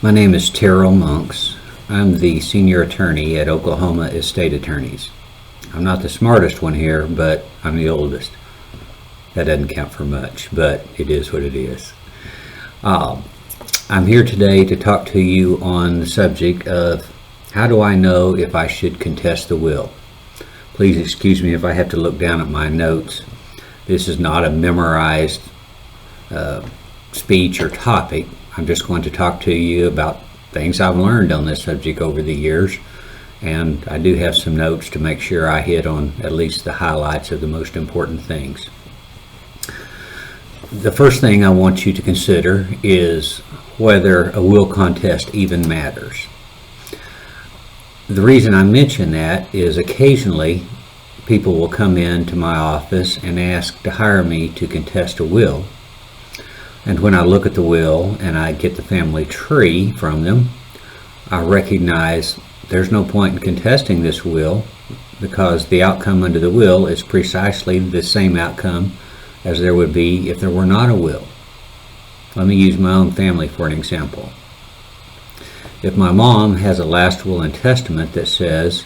My name is Terrell Monks. I'm the senior attorney at Oklahoma Estate Attorneys. I'm not the smartest one here, but I'm the oldest. That doesn't count for much, but it is what it is. I'm here today to talk to you on the subject of how do I know if I should contest the will. Please excuse me if I have to look down at my notes. This is not a memorized speech or topic. I'm just going to talk to you about things I've learned on this subject over the years, and I do have some notes to make sure I hit on at least the highlights of the most important things. The first thing I want you to consider is whether a will contest even matters. The reason I mention that is occasionally people will come into my office and ask to hire me to contest a will. And when I look at the will and I get the family tree from them, I recognize there's no point in contesting this will because the outcome under the will is precisely the same outcome as there would be if there were not a will. Let me use my own family for an example. If my mom has a last will and testament that says,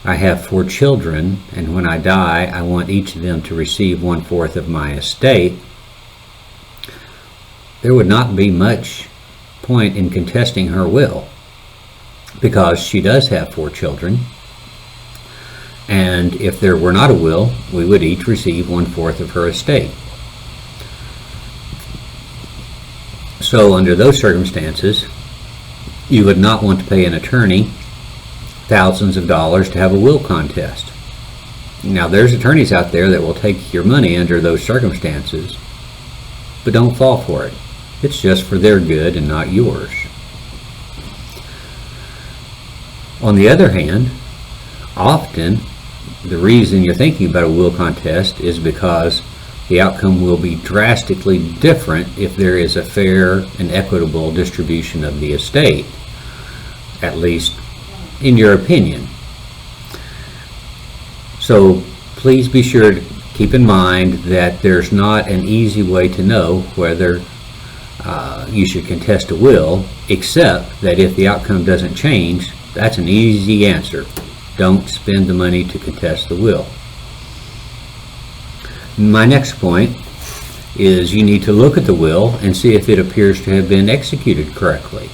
I have 4 children, and when I die, I want each of them to receive 1/4 of my estate, there would not be much point in contesting her will because she does have 4 children, and if there were not a will, we would each receive 1/4 of her estate. So under those circumstances, you would not want to pay an attorney thousands of dollars to have a will contest. Now there's attorneys out there that will take your money under those circumstances, but don't fall for it. It's just for their good and not yours. On the other hand, often the reason you're thinking about a will contest is because the outcome will be drastically different if there is a fair and equitable distribution of the estate, at least in your opinion. So please be sure to keep in mind that there's not an easy way to know whether you should contest a will, except that if the outcome doesn't change, that's an easy answer. Don't spend the money to contest the will. My next point is you need to look at the will and see if it appears to have been executed correctly.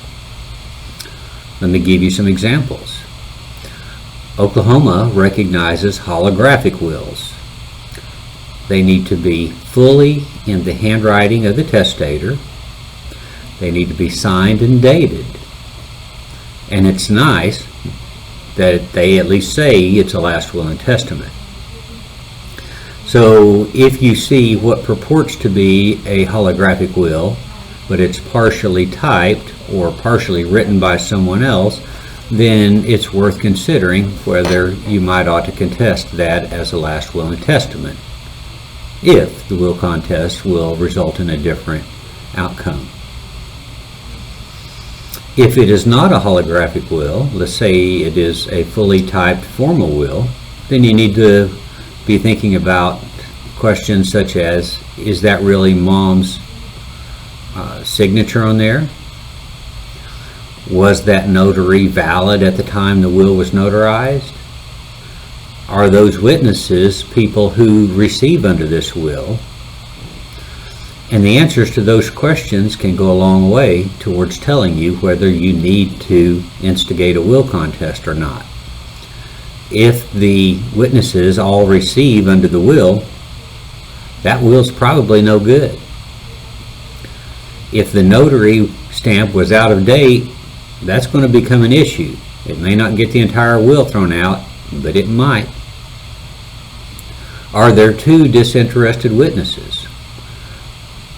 Let me give you some examples. Oklahoma recognizes holographic wills. They need to be fully in the handwriting of the testator. They need to be signed and dated. And it's nice that they at least say it's a last will and testament. So if you see what purports to be a holographic will, but it's partially typed or partially written by someone else, then it's worth considering whether you might ought to contest that as a last will and testament, if the will contest will result in a different outcome. If it is not a holographic will, let's say it is a fully typed formal will, then you need to be thinking about questions such as, is that really mom's signature on there? Was that notary valid at the time the will was notarized? Are those witnesses people who receive under this will? And the answers to those questions can go a long way towards telling you whether you need to instigate a will contest or not. If the witnesses all receive under the will, that will's probably no good. If the notary stamp was out of date, that's going to become an issue. It may not get the entire will thrown out, but it might. Are there 2 disinterested witnesses?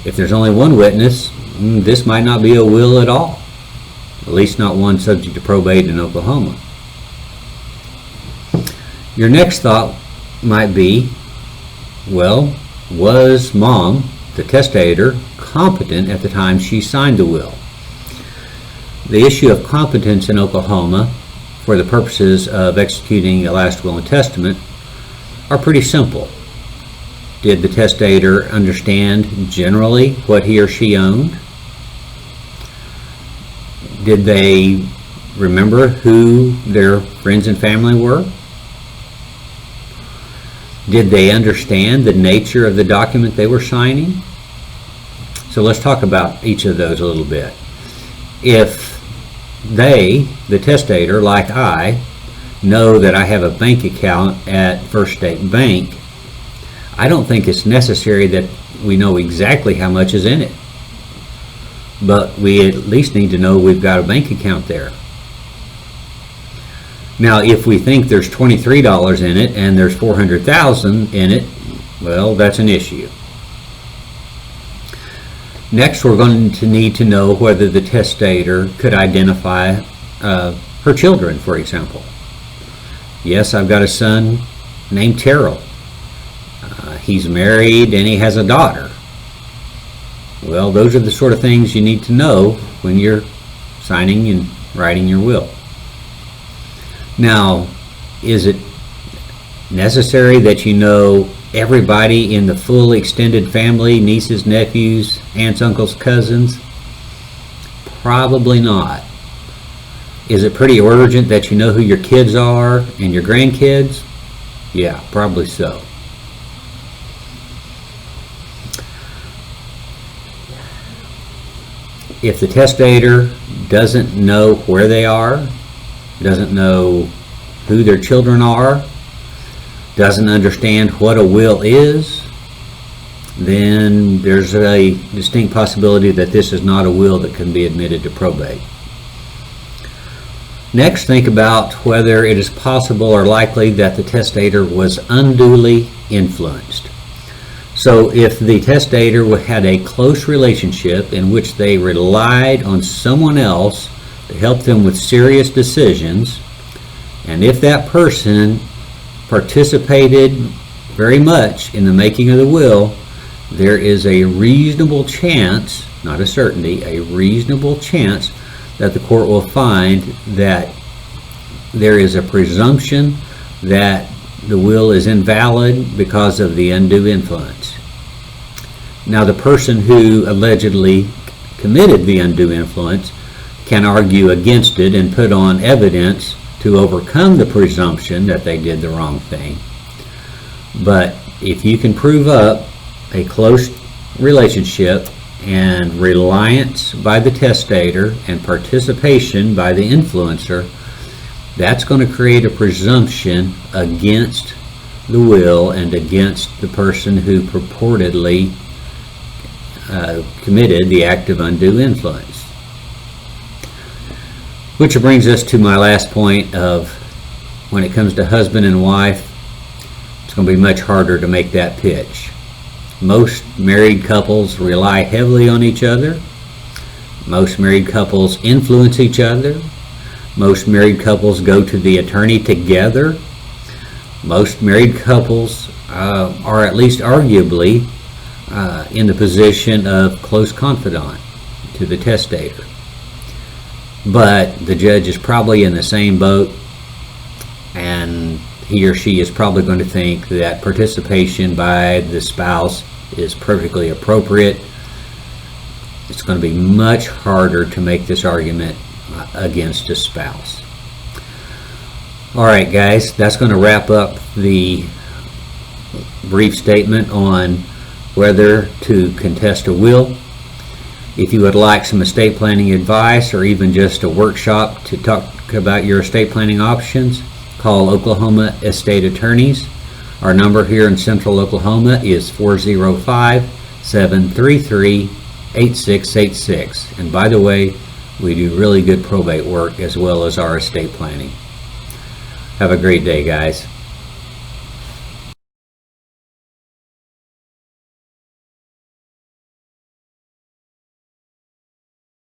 If there's only one witness, this might not be a will at all, at least not one subject to probate in Oklahoma. Your next thought might be, well, was mom, the testator, competent at the time she signed the will? The issue of competence in Oklahoma for the purposes of executing a last will and testament are pretty simple. Did the testator understand generally what he or she owned? Did they remember who their friends and family were? Did they understand the nature of the document they were signing? So let's talk about each of those a little bit. If they, the testator, like I, know that I have a bank account at First State Bank, I don't think it's necessary that we know exactly how much is in it. But we at least need to know we've got a bank account there. Now, if we think there's $23 in it and there's $400,000 in it, well, that's an issue. Next, we're going to need to know whether the testator could identify her children, for example. Yes, I've got a son named Terrell. He's married and he has a daughter. Well, those are the sort of things you need to know when you're signing and writing your will. Now, is it necessary that you know everybody in the full extended family, nieces, nephews, aunts, uncles, cousins? Probably not. Is it pretty urgent that you know who your kids are and your grandkids? Yeah, probably so. If the testator doesn't know where they are, doesn't know who their children are, doesn't understand what a will is, then there's a distinct possibility that this is not a will that can be admitted to probate. Next, think about whether it is possible or likely that the testator was unduly influenced. So if the testator had a close relationship in which they relied on someone else to help them with serious decisions, and if that person participated very much in the making of the will, there is a reasonable chance, not a certainty, a reasonable chance that the court will find that there is a presumption that the will is invalid because of the undue influence. Now, the person who allegedly committed the undue influence can argue against it and put on evidence to overcome the presumption that they did the wrong thing. But if you can prove up a close relationship and reliance by the testator and participation by the influencer, that's going to create a presumption against the will and against the person who purportedly committed the act of undue influence. Which brings us to my last point of, when it comes to husband and wife, it's going to be much harder to make that pitch. Most married couples rely heavily on each other. Most married couples influence each other. Most married couples go to the attorney together. Most married couples are at least arguably in the position of close confidant to the testator. But the judge is probably in the same boat, and he or she is probably going to think that participation by the spouse is perfectly appropriate. It's going to be much harder to make this argument against a spouse. All right, guys, that's going to wrap up the brief statement on whether to contest a will. If you would like some estate planning advice or even just a workshop to talk about your estate planning options, call Oklahoma Estate Attorneys. Our number here in Central Oklahoma is 405-733-8686. And by the way, we do really good probate work as well as our estate planning. Have a great day, guys.